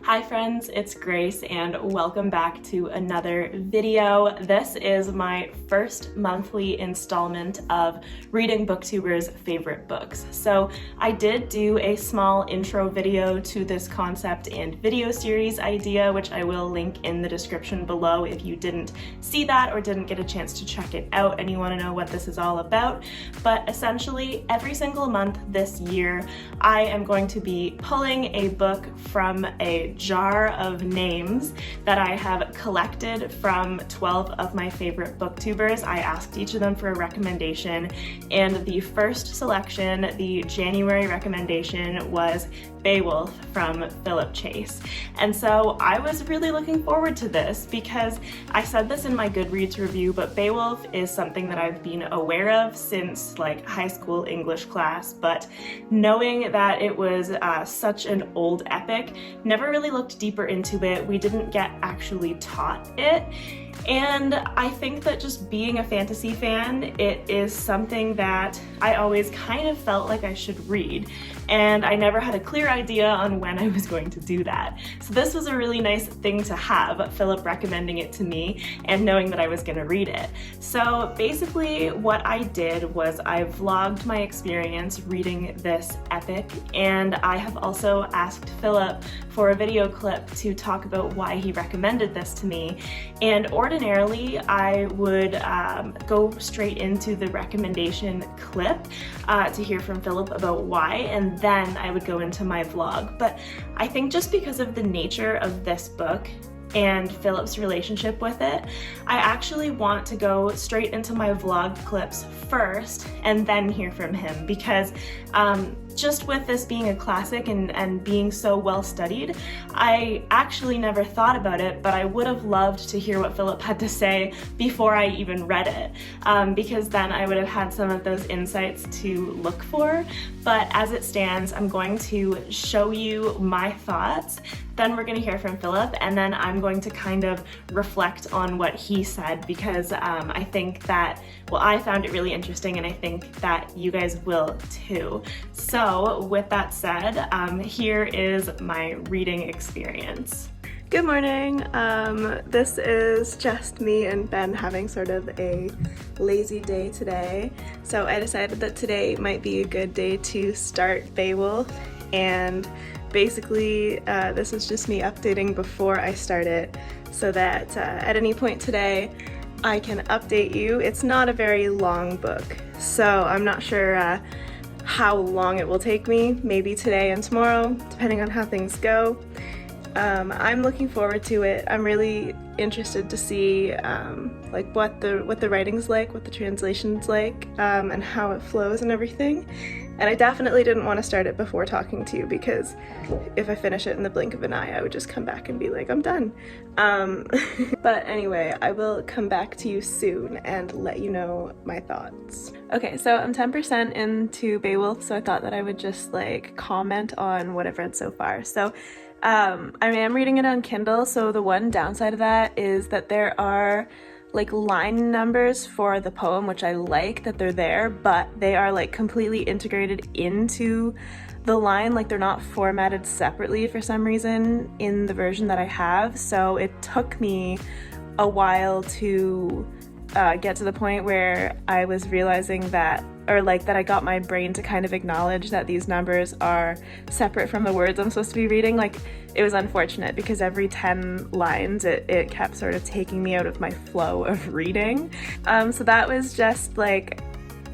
Hi friends, it's Grace and welcome back to another video. This is my first monthly installment of reading Booktubers' favorite books. So I did do a small intro video to this concept and video series idea, which I will link in the description below if you didn't see that or didn't get a chance to check it out and you want to know what this is all about. But essentially, every single month this year, I am going to be pulling a book from a jar of names that I have collected from 12 of my favorite booktubers. I asked each of them for a recommendation, and the first selection, the January recommendation, was Beowulf from Philip Chase. And so I was really looking forward to this because I said this in my Goodreads review, but Beowulf is something that I've been aware of since like high school English class, but knowing that it was such an old epic, never really looked deeper into it. We didn't get actually taught it. And I think that just being a fantasy fan, it is something that I always kind of felt like I should read. And I never had a clear idea on when I was going to do that. So this was a really nice thing to have, Philip recommending it to me and knowing that I was going to read it. So basically what I did was I vlogged my experience reading this epic, and I have also asked Philip for a video clip to talk about why he recommended this to me. And ordinarily I would go straight into the recommendation clip to hear from Philip about why, and then I would go into my vlog. But I think just because of the nature of this book and Philip's relationship with it, I actually want to go straight into my vlog clips first and then hear from him, because just with this being a classic and being so well studied, I actually never thought about it, but I would have loved to hear what Philip had to say before I even read it, because then I would have had some of those insights to look for. But as it stands, I'm going to show you my thoughts, then we're going to hear from Philip, and then I'm going to kind of reflect on what he said, because I think that, well, I found it really interesting and I think that you guys will too. So with that said, here is my reading experience. Good morning. This is just me and Ben having sort of a lazy day today. So I decided that today might be a good day to start Beowulf, and basically this is just me updating before I start it so that at any point today I can update you. It's not a very long book, so I'm not sure how long it will take me, maybe today and tomorrow, depending on how things go. I'm looking forward to it. I'm really interested to see like what the writing's like, what the translation's like, and how it flows and everything. And I definitely didn't want to start it before talking to you, because if I finish it in the blink of an eye, I would just come back and be like, I'm done. But anyway, I will come back to you soon and let you know my thoughts. Okay, so I'm 10% into Beowulf, so I thought that I would just like comment on what I've read so far. So I am reading it on Kindle, so the one downside of that is that there are like line numbers for the poem, which I like that they're there, but they are like completely integrated into the line, like they're not formatted separately for some reason in the version that I have. So it took me a while to get to the point where I was realizing that, or like that I got my brain to kind of acknowledge that these numbers are separate from the words I'm supposed to be reading. Like, it was unfortunate because every 10 lines it kept sort of taking me out of my flow of reading. So that was just like,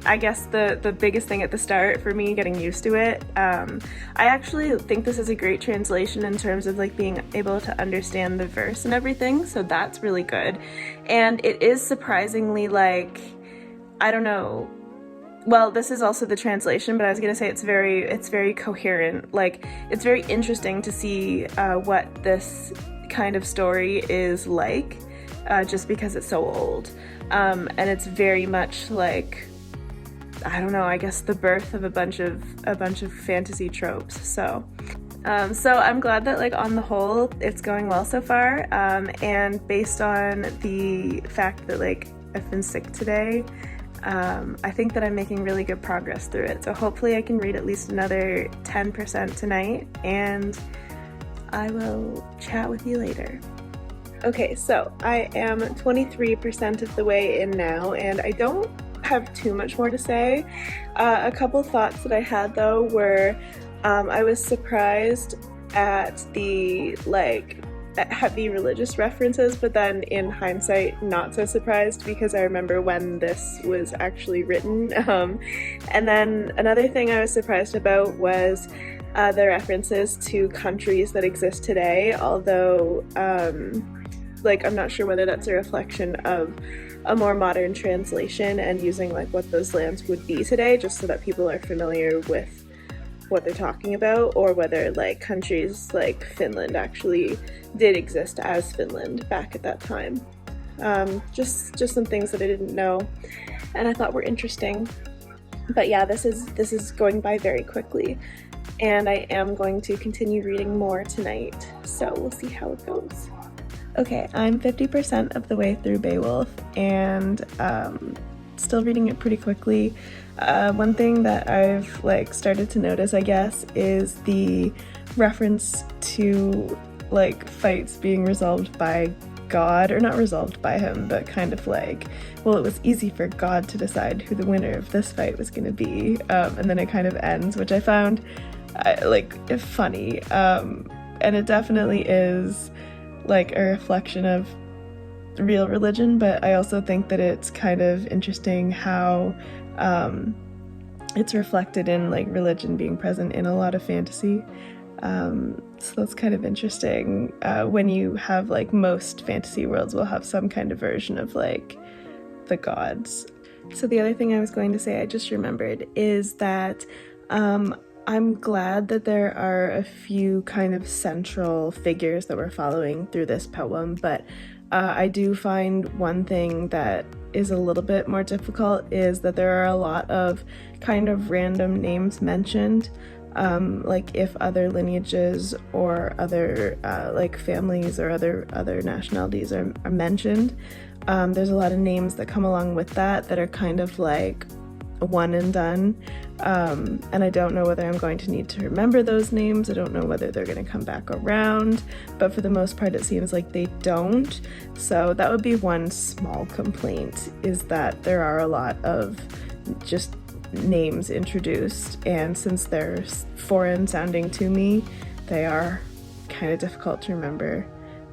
I guess the biggest thing at the start for me getting used to it. I actually think this is a great translation in terms of like being able to understand the verse and everything, so that's really good. And it is surprisingly like, I don't know, well, this is also the translation, but I was gonna say it's very coherent. Like, it's very interesting to see what this kind of story is like, just because it's so old. And it's very much like, I don't know, I guess the birth of a bunch of fantasy tropes. So I'm glad that like on the whole it's going well so far, and based on the fact that like I've been sick today, I think that I'm making really good progress through it. So hopefully I can read at least another 10% tonight, and I will chat with you later. Okay, so I am 23% of the way in now, and I don't have too much more to say. A couple thoughts that I had though were I was surprised at the heavy religious references, but then in hindsight not so surprised because I remember when this was actually written. And then another thing I was surprised about was the references to countries that exist today, although I'm not sure whether that's a reflection of a more modern translation and using like what those lands would be today, just so that people are familiar with what they're talking about, or whether like countries like Finland actually did exist as Finland back at that time. Just some things that I didn't know and I thought were interesting. But yeah, this is going by very quickly, and I am going to continue reading more tonight, so we'll see how it goes. Okay, I'm 50% of the way through Beowulf, and still reading it pretty quickly. One thing that I've started to notice, I guess, is the reference to fights being resolved by God, or not resolved by him, but kind of it was easy for God to decide who the winner of this fight was going to be, and then it kind of ends, which I found funny, and it definitely is a reflection of real religion, but I also think that it's kind of interesting how it's reflected in religion being present in a lot of fantasy. So that's kind of interesting when you have most fantasy worlds will have some kind of version of the gods. So the other thing I was going to say, I just remembered, is that I'm glad that there are a few kind of central figures that we're following through this poem, but I do find one thing that is a little bit more difficult is that there are a lot of kind of random names mentioned, if other lineages or other families or other nationalities are mentioned. There's a lot of names that come along with that are kind of one and done, and I don't know whether I'm going to need to remember those names. I don't know whether they're going to come back around, but for the most part it seems like they don't. So that would be one small complaint, is that there are a lot of just names introduced, and since they're foreign sounding to me, they are kind of difficult to remember,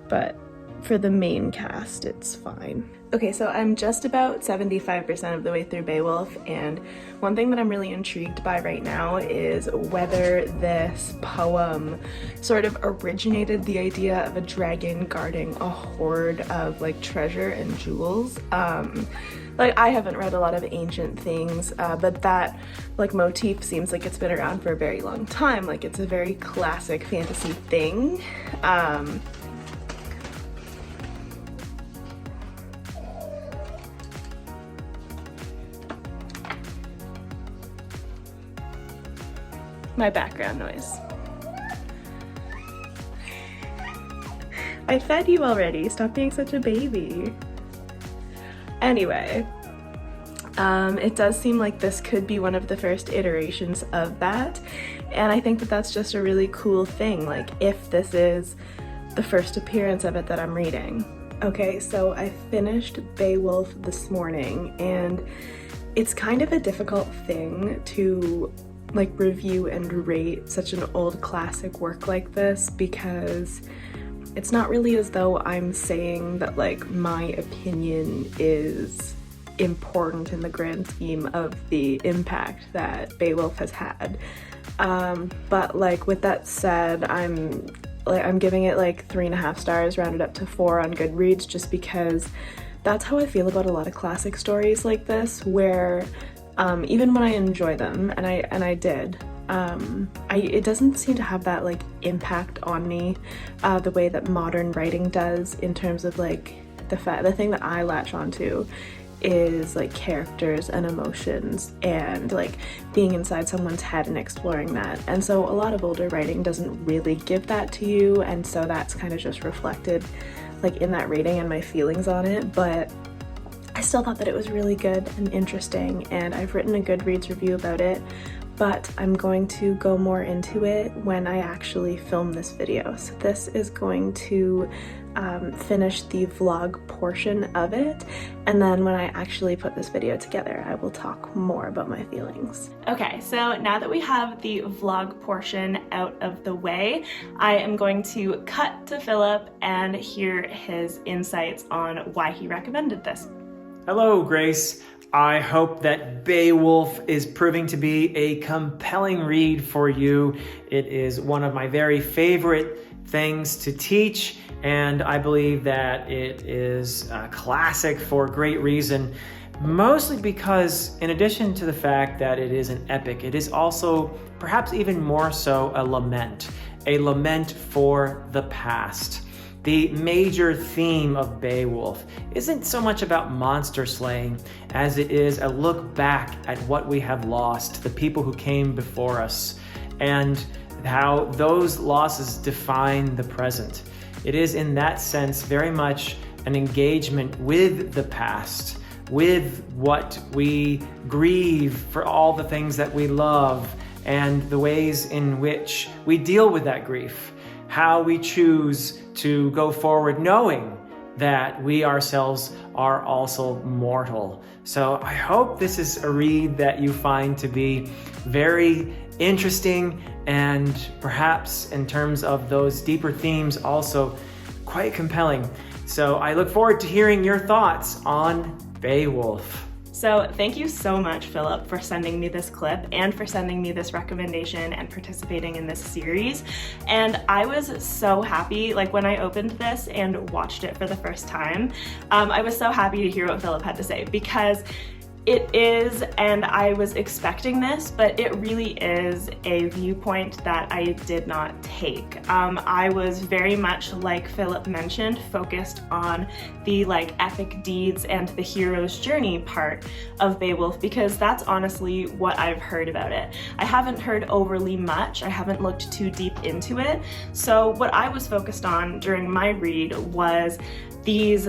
but for the main cast it's fine. Okay, so I'm just about 75% of the way through Beowulf, and one thing that I'm really intrigued by right now is whether this poem sort of originated the idea of a dragon guarding a hoard of treasure and jewels. I haven't read a lot of ancient things, but that motif seems like it's been around for a very long time. It's a very classic fantasy thing. My background noise. I fed you already, stop being such a baby. Anyway, it does seem like this could be one of the first iterations of that, and I think that that's just a really cool thing, if this is the first appearance of it that I'm reading. Okay, so I finished Beowulf this morning, and it's kind of a difficult thing to review and rate such an old classic work like this, because it's not really as though I'm saying that my opinion is important in the grand scheme of the impact that Beowulf has had, but with that said, I'm giving it 3.5 stars, rounded up to 4 on Goodreads, just because that's how I feel about a lot of classic stories like this, where even when I enjoy them, and I did, it doesn't seem to have that impact on me the way that modern writing does, in terms of the thing that I latch onto is characters and emotions, and being inside someone's head and exploring that. And so a lot of older writing doesn't really give that to you, and so that's kind of just reflected in that rating and my feelings on it. But I still thought that it was really good and interesting, and I've written a Goodreads review about it, but I'm going to go more into it when I actually film this video. So this is going to finish the vlog portion of it, and then when I actually put this video together, I will talk more about my feelings. Okay, so now that we have the vlog portion out of the way, I am going to cut to Philip and hear his insights on why he recommended this. Hello, Grace. I hope that Beowulf is proving to be a compelling read for you. It is one of my very favorite things to teach, and I believe that it is a classic for a great reason, mostly because in addition to the fact that it is an epic, it is also perhaps even more so a lament for the past. The major theme of Beowulf isn't so much about monster slaying as it is a look back at what we have lost, the people who came before us, and how those losses define the present. It is in that sense very much an engagement with the past, with what we grieve for all the things that we love and the ways in which we deal with that grief, how we choose to go forward knowing that we ourselves are also mortal. So I hope this is a read that you find to be very interesting and perhaps in terms of those deeper themes also quite compelling. So I look forward to hearing your thoughts on Beowulf. So thank you so much, Philip, for sending me this clip and for sending me this recommendation and participating in this series. And I was so happy, like when I opened this and watched it for the first time, I was so happy to hear what Philip had to say, because it is, and I was expecting this, but it really is a viewpoint that I did not take. I was very much, like Philip mentioned, focused on the epic deeds and the hero's journey part of Beowulf, because that's honestly what I've heard about it. I haven't heard overly much, I haven't looked too deep into it. So what I was focused on during my read was these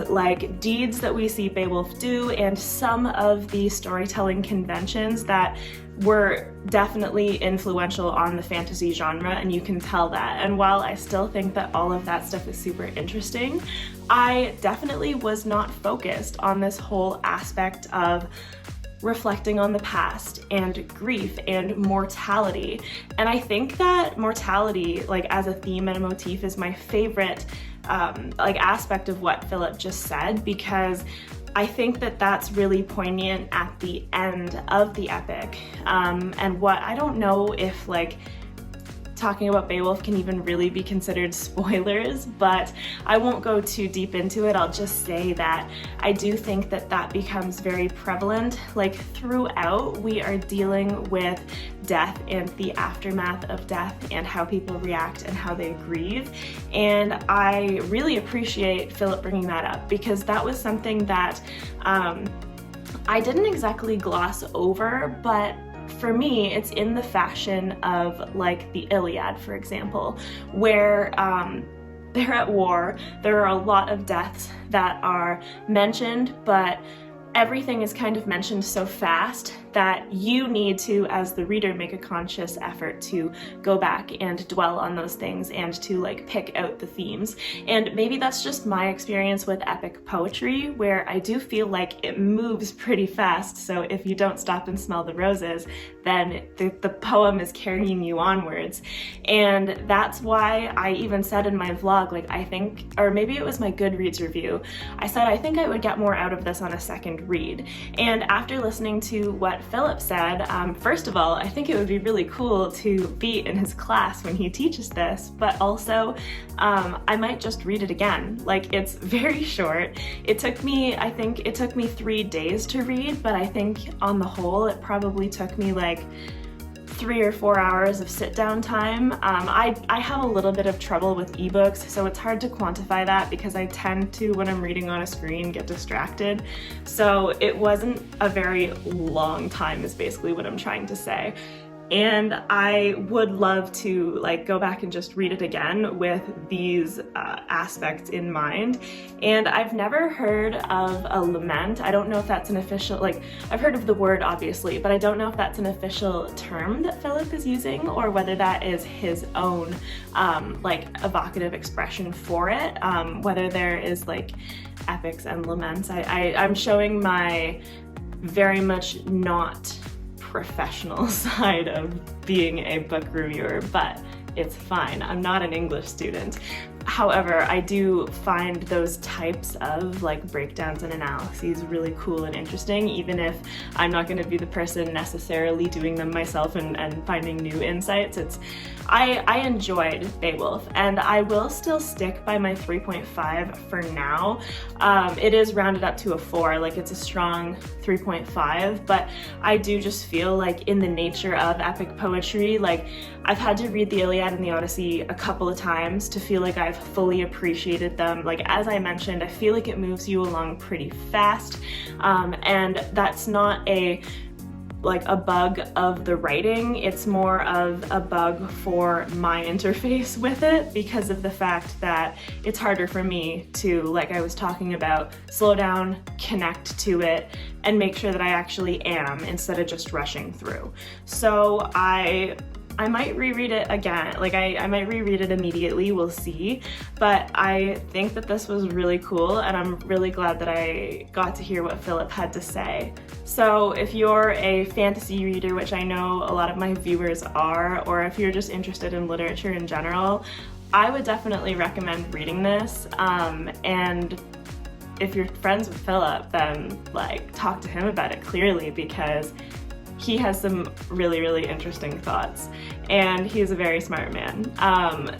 deeds that we see Beowulf do and some of the storytelling conventions that were definitely influential on the fantasy genre, and you can tell that. And while I still think that all of that stuff is super interesting, I definitely was not focused on this whole aspect of reflecting on the past and grief and mortality. And I think that mortality, as a theme and a motif, is my favorite aspect of what Philip just said, because I think that that's really poignant at the end of the epic. And what I don't know if talking about Beowulf can even really be considered spoilers, but I won't go too deep into it. I'll just say that I do think that that becomes very prevalent. Throughout, we are dealing with death and the aftermath of death and how people react and how they grieve. And I really appreciate Philip bringing that up, because that was something that I didn't exactly gloss over, but for me, it's in the fashion of the Iliad, for example, where they're at war. There are a lot of deaths that are mentioned, but everything is kind of mentioned so fast that you need to, as the reader, make a conscious effort to go back and dwell on those things and to pick out the themes. And maybe that's just my experience with epic poetry, where I do feel like it moves pretty fast. So if you don't stop and smell the roses, then the poem is carrying you onwards. And that's why I even said in my vlog, I think, or maybe it was my Goodreads review, I said I think I would get more out of this on a second read. And after listening to what Philip said, first of all, I think it would be really cool to be in his class when he teaches this, but also I might just read it again. It's very short. It took me 3 days to read, but I think on the whole it probably took me 3 or 4 hours of sit-down time. I have a little bit of trouble with ebooks, so it's hard to quantify that because I tend to, when I'm reading on a screen, get distracted. So it wasn't a very long time is basically what I'm trying to say. and I would love to like go back and just read it again with these aspects in mind. And I've never heard of a lament. I don't know if that's an official, like I've heard of the word obviously, but I don't know if that's an official term that Philip is using or whether that is his own like evocative expression for it, whether there is like epics and laments. I'm showing my very much not professional side of being a book reviewer, but it's fine. I'm not an English student. However, I do find those types of like breakdowns and analyses really cool and interesting, even if I'm not going to be the person necessarily doing them myself and finding new insights. I enjoyed Beowulf, and I will still stick by my 3.5 for now. It is rounded up to a 4, like it's a strong 3.5, but I do just feel like in the nature of epic poetry, like I've had to read the Iliad and the Odyssey a couple of times to feel like I've fully appreciated them. Like as I mentioned, I feel like it moves you along pretty fast, and that's not a bug of the writing. It's more of a bug for my interface with it because of the fact that it's harder for me to, like I was talking about, slow down, connect to it, and make sure that I actually am instead of just rushing through. So I might reread it again, like I might reread it immediately, we'll see, but I think that this was really cool and I'm really glad that I got to hear what Philip had to say. So if you're a fantasy reader, which I know a lot of my viewers are, or if you're just interested in literature in general, I would definitely recommend reading this, and if you're friends with Philip, then like talk to him about it clearly, because he has some really, really interesting thoughts, and he's a very smart man.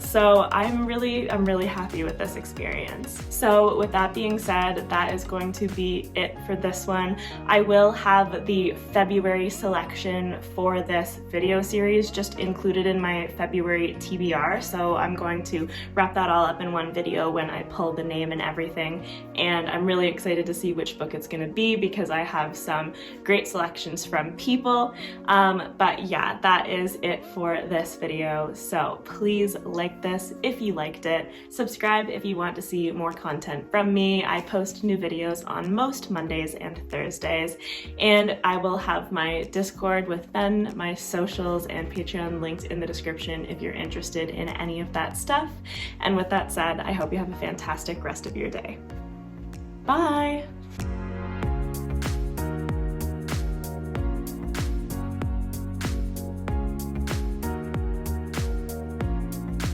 So I'm really happy with this experience. So with that being said, that is going to be it for this one. I will have the February selection for this video series just included in my February TBR, so I'm going to wrap that all up in one video when I pull the name and everything, and I'm really excited to see which book it's going to be because I have some great selections from people. But yeah, that is it for this video. So please like this if you liked it. Subscribe if you want to see more content from me. I post new videos on most Mondays and Thursdays, and I will have my Discord with Ben, my socials, and Patreon linked in the description if you're interested in any of that stuff. And with that said, I hope you have a fantastic rest of your day. Bye!